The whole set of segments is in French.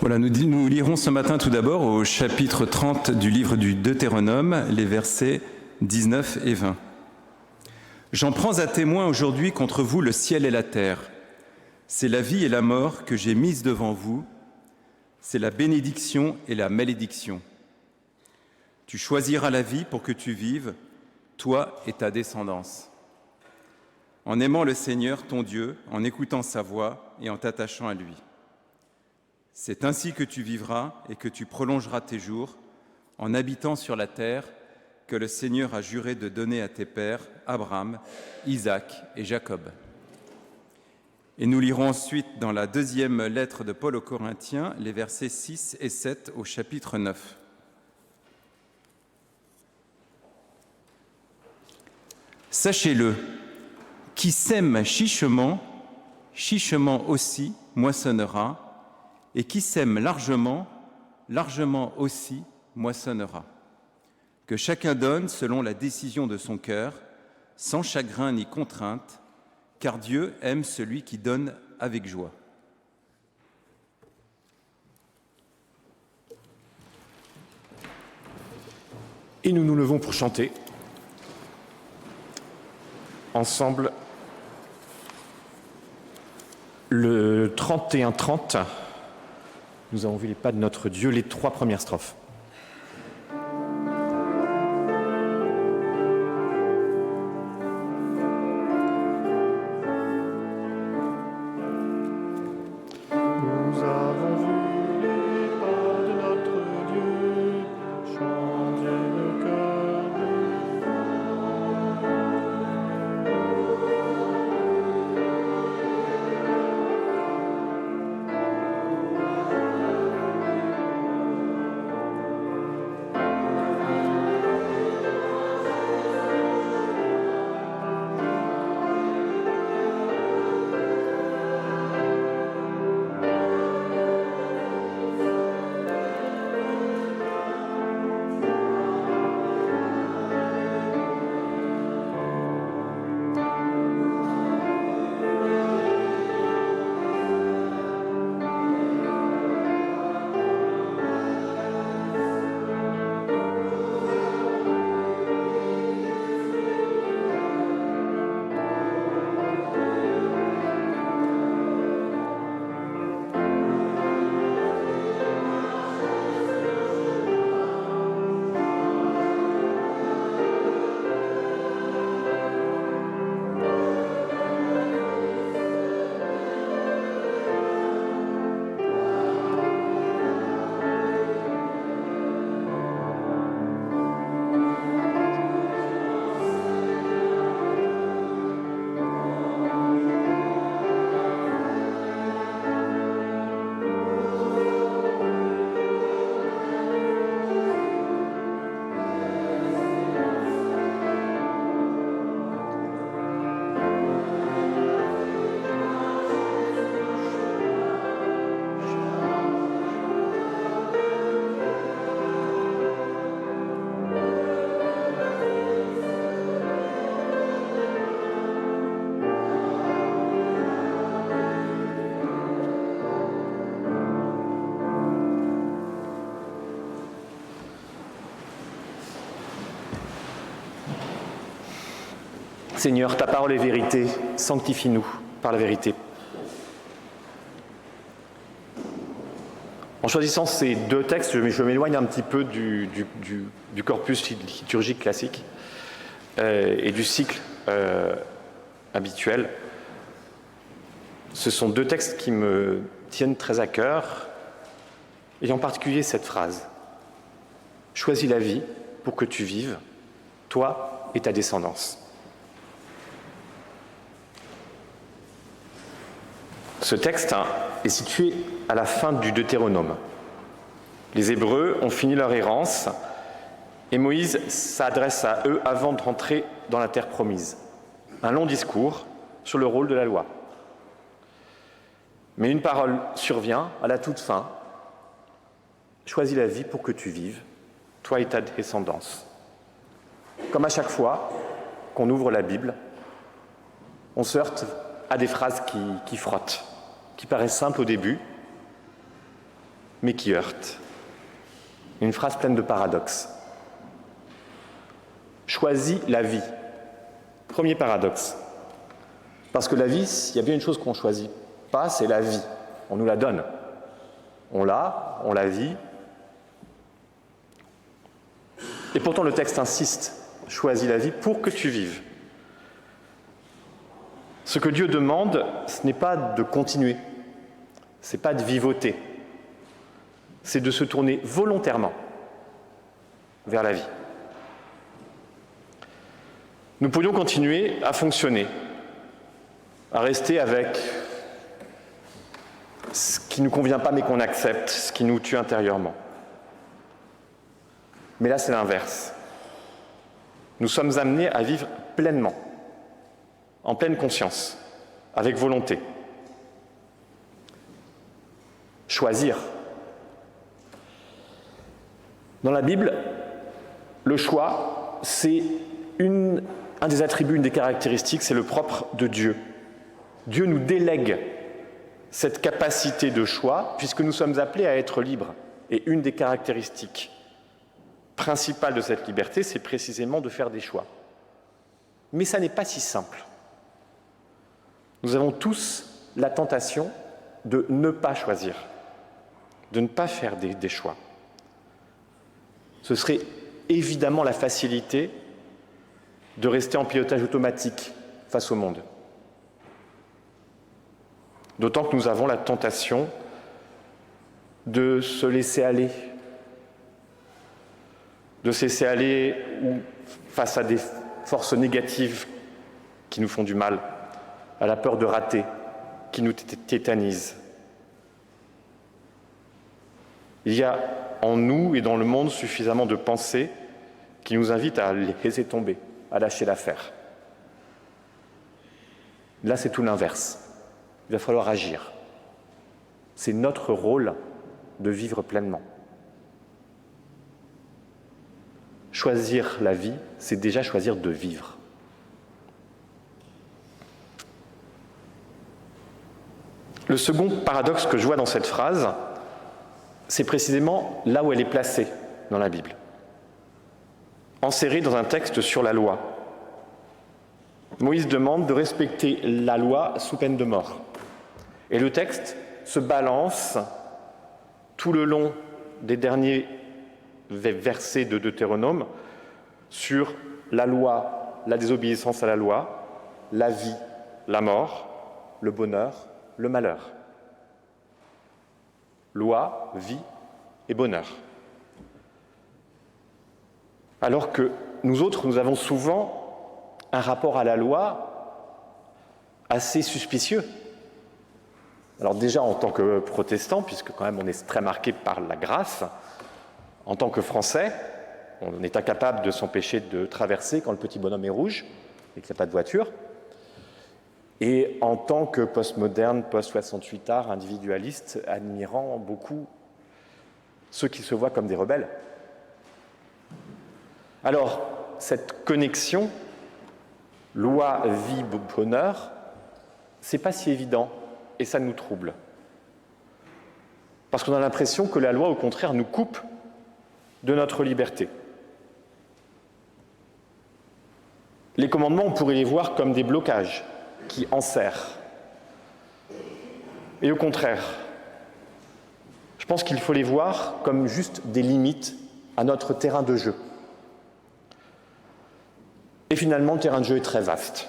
Voilà, nous lirons ce matin tout d'abord au chapitre 30 du livre du Deutéronome, les versets 19 et 20. « J'en prends à témoin aujourd'hui contre vous le ciel et la terre. C'est la vie et la mort que j'ai mises devant vous. C'est la bénédiction et la malédiction. Tu choisiras la vie pour que tu vives, toi et ta descendance. En aimant le Seigneur, ton Dieu, en écoutant sa voix et en t'attachant à lui. C'est ainsi que tu vivras et que tu prolongeras tes jours en habitant sur la terre que le Seigneur a juré de donner à tes pères, Abraham, Isaac et Jacob. » Et nous lirons ensuite dans la deuxième lettre de Paul aux Corinthiens, les versets 6 et 7 au chapitre 9. « Sachez-le, qui sème chichement, chichement aussi moissonnera, et qui sème largement, largement aussi moissonnera. Que chacun donne selon la décision de son cœur, sans chagrin ni contrainte, car Dieu aime celui qui donne avec joie. » Et nous nous levons pour chanter ensemble le 31-30. Nous avons vu les pas de notre Dieu, les 3 premières strophes. Seigneur, ta parole est vérité, sanctifie-nous par la vérité. En choisissant ces 2 textes, je m'éloigne un petit peu du corpus liturgique classique et du cycle habituel. Ce sont 2 textes qui me tiennent très à cœur, et en particulier cette phrase « Choisis la vie pour que tu vives, toi et ta descendance ». Ce texte est situé à la fin du Deutéronome. Les Hébreux ont fini leur errance et Moïse s'adresse à eux avant de rentrer dans la terre promise. Un long discours sur le rôle de la loi. Mais une parole survient à la toute fin. « Choisis la vie pour que tu vives, toi et ta descendance. » Comme à chaque fois qu'on ouvre la Bible, on se heurte à des phrases qui frottent, qui paraissent simples au début, mais qui heurte. Une phrase pleine de paradoxes. Choisis la vie. Premier paradoxe. Parce que la vie, s'il y a bien une chose qu'on ne choisit pas, c'est la vie. On nous la donne. On l'a, on la vit. Et pourtant le texte insiste, choisis la vie pour que tu vives. Ce que Dieu demande, ce n'est pas de continuer, ce n'est pas de vivoter, c'est de se tourner volontairement vers la vie. Nous pourrions continuer à fonctionner, à rester avec ce qui ne nous convient pas mais qu'on accepte, ce qui nous tue intérieurement. Mais là, c'est l'inverse. Nous sommes amenés à vivre pleinement, en pleine conscience, avec volonté. Choisir. Dans la Bible, le choix, c'est un des attributs, une des caractéristiques, c'est le propre de Dieu. Dieu nous délègue cette capacité de choix, puisque nous sommes appelés à être libres. Et une des caractéristiques principales de cette liberté, c'est précisément de faire des choix. Mais ça n'est pas si simple. Nous avons tous la tentation de ne pas choisir, de ne pas faire des choix. Ce serait évidemment la facilité de rester en pilotage automatique face au monde. D'autant que nous avons la tentation de se laisser aller, face à des forces négatives qui nous font du mal, à la peur de rater, qui nous tétanise. Il y a en nous et dans le monde suffisamment de pensées qui nous invitent à laisser tomber, à lâcher l'affaire. Là, c'est tout l'inverse. Il va falloir agir. C'est notre rôle de vivre pleinement. Choisir la vie, c'est déjà choisir de vivre. Le second paradoxe que je vois dans cette phrase, c'est précisément là où elle est placée dans la Bible. Enserrée dans un texte sur la loi. Moïse demande de respecter la loi sous peine de mort. Et le texte se balance tout le long des derniers versets de Deutéronome sur la loi, la désobéissance à la loi, la vie, la mort, le bonheur, le malheur. Loi, vie et bonheur. Alors que nous autres, nous avons souvent un rapport à la loi assez suspicieux. Alors déjà en tant que protestant, puisque quand même on est très marqué par la grâce, en tant que Français, on est incapable de s'empêcher de traverser quand le petit bonhomme est rouge et qu'il n'y a pas de voiture. Et en tant que postmoderne, post-68ard, individualiste, admirant beaucoup ceux qui se voient comme des rebelles. Alors, cette connexion, loi, vie, bonheur, c'est pas si évident et ça nous trouble. Parce qu'on a l'impression que la loi, au contraire, nous coupe de notre liberté. Les commandements, on pourrait les voir comme des blocages qui enserrent. Et au contraire, je pense qu'il faut les voir comme juste des limites à notre terrain de jeu. Et finalement, le terrain de jeu est très vaste.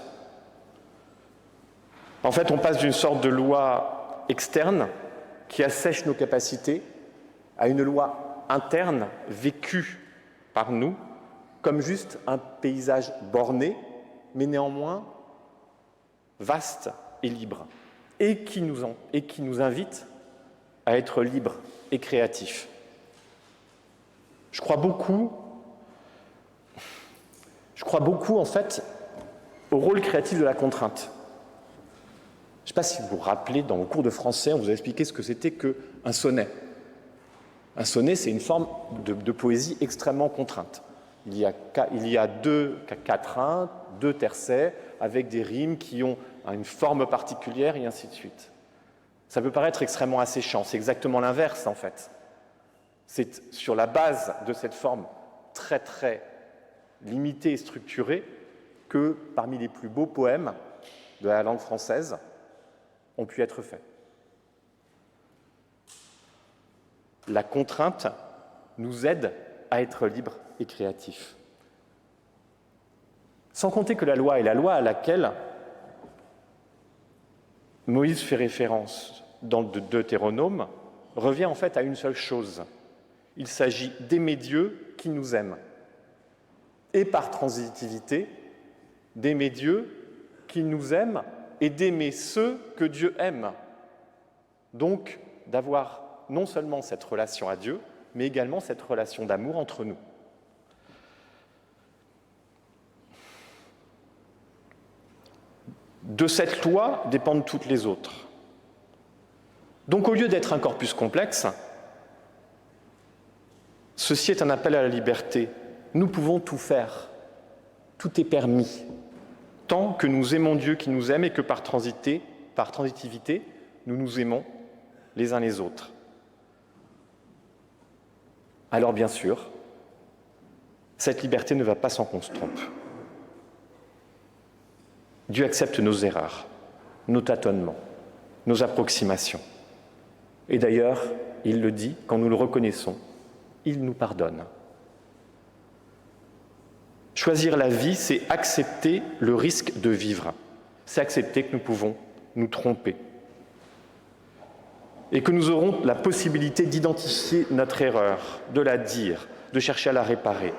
En fait, on passe d'une sorte de loi externe qui assèche nos capacités à une loi interne vécue par nous comme juste un paysage borné, mais néanmoins vaste et libre, et qui nous invite à être libres et créatifs. Je crois beaucoup en fait au rôle créatif de la contrainte. Je ne sais pas si vous vous rappelez, dans le cours de français, on vous a expliqué ce que c'était qu'un sonnet. Un sonnet, c'est une forme de poésie extrêmement contrainte. Il y a 2 quatrains, 2 tercets, avec des rimes qui ont une forme particulière, et ainsi de suite. Ça peut paraître extrêmement asséchant, c'est exactement l'inverse, en fait. C'est sur la base de cette forme très très limitée et structurée que parmi les plus beaux poèmes de la langue française ont pu être faits. La contrainte nous aide à être libres et créatifs. Sans compter que la loi est la loi à laquelle Moïse fait référence dans le Deutéronome, revient en fait à une seule chose. Il s'agit d'aimer Dieu qui nous aime. Et par transitivité, d'aimer Dieu qui nous aime et d'aimer ceux que Dieu aime. Donc, d'avoir non seulement cette relation à Dieu, mais également cette relation d'amour entre nous. De cette loi dépendent toutes les autres. Donc, au lieu d'être un corpus complexe, ceci est un appel à la liberté. Nous pouvons tout faire. Tout est permis. Tant que nous aimons Dieu qui nous aime et que par transitivité, nous nous aimons les uns les autres. Alors bien sûr, cette liberté ne va pas sans qu'on se trompe. Dieu accepte nos erreurs, nos tâtonnements, nos approximations. Et d'ailleurs, il le dit, quand nous le reconnaissons, il nous pardonne. Choisir la vie, c'est accepter le risque de vivre. C'est accepter que nous pouvons nous tromper. Et que nous aurons la possibilité d'identifier notre erreur, de la dire, de chercher à la réparer.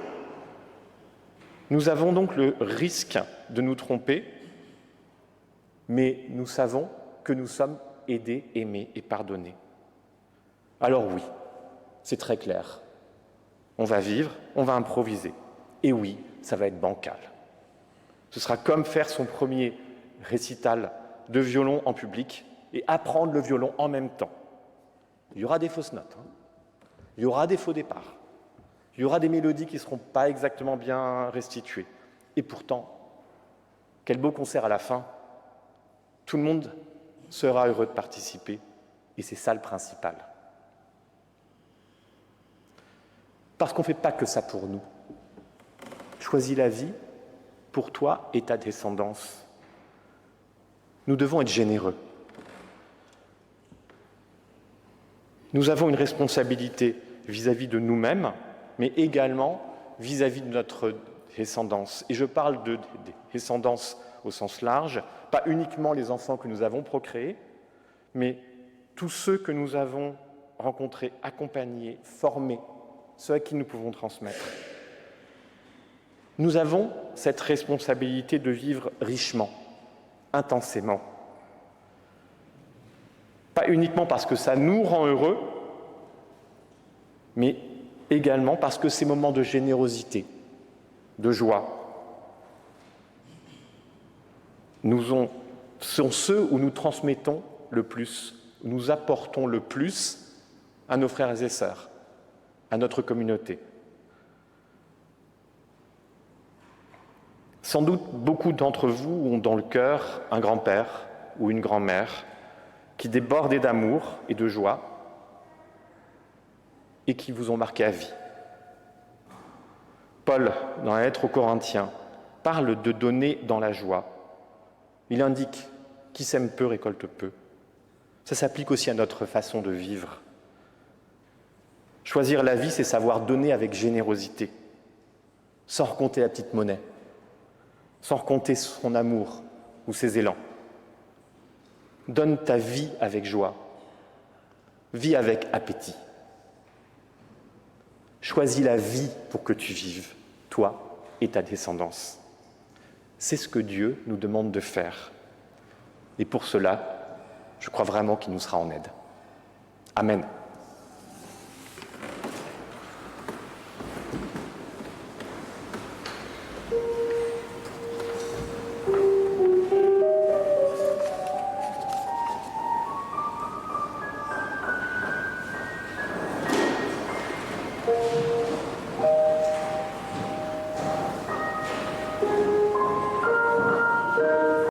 Nous avons donc le risque de nous tromper, mais nous savons que nous sommes aidés, aimés et pardonnés. Alors oui, c'est très clair. On va vivre, on va improviser. Et oui, ça va être bancal. Ce sera comme faire son premier récital de violon en public et apprendre le violon en même temps. Il y aura des fausses notes, il y aura des faux départs, il y aura des mélodies qui ne seront pas exactement bien restituées. Et pourtant, quel beau concert à la fin. Tout le monde sera heureux de participer et c'est ça le principal. Parce qu'on ne fait pas que ça pour nous. Choisis la vie pour toi et ta descendance. Nous devons être généreux. Nous avons une responsabilité vis-à-vis de nous-mêmes, mais également vis-à-vis de notre descendance. Et je parle de descendance au sens large, pas uniquement les enfants que nous avons procréés, mais tous ceux que nous avons rencontrés, accompagnés, formés, ceux à qui nous pouvons transmettre. Nous avons cette responsabilité de vivre richement, intensément. Pas uniquement parce que ça nous rend heureux, mais également parce que ces moments de générosité, de joie, sont ceux où nous transmettons le plus, où nous apportons le plus à nos frères et sœurs, à notre communauté. Sans doute, beaucoup d'entre vous ont dans le cœur un grand-père ou une grand-mère qui débordait d'amour et de joie et qui vous ont marqué à vie. Paul, dans la lettre aux Corinthiens, parle de donner dans la joie. Il indique « qui sème peu récolte peu ». Ça s'applique aussi à notre façon de vivre. Choisir la vie, c'est savoir donner avec générosité, sans recompter la petite monnaie, sans recompter son amour ou ses élans. Donne ta vie avec joie, vis avec appétit. Choisis la vie pour que tu vives, toi et ta descendance. C'est ce que Dieu nous demande de faire. Et pour cela, je crois vraiment qu'il nous sera en aide. Amen.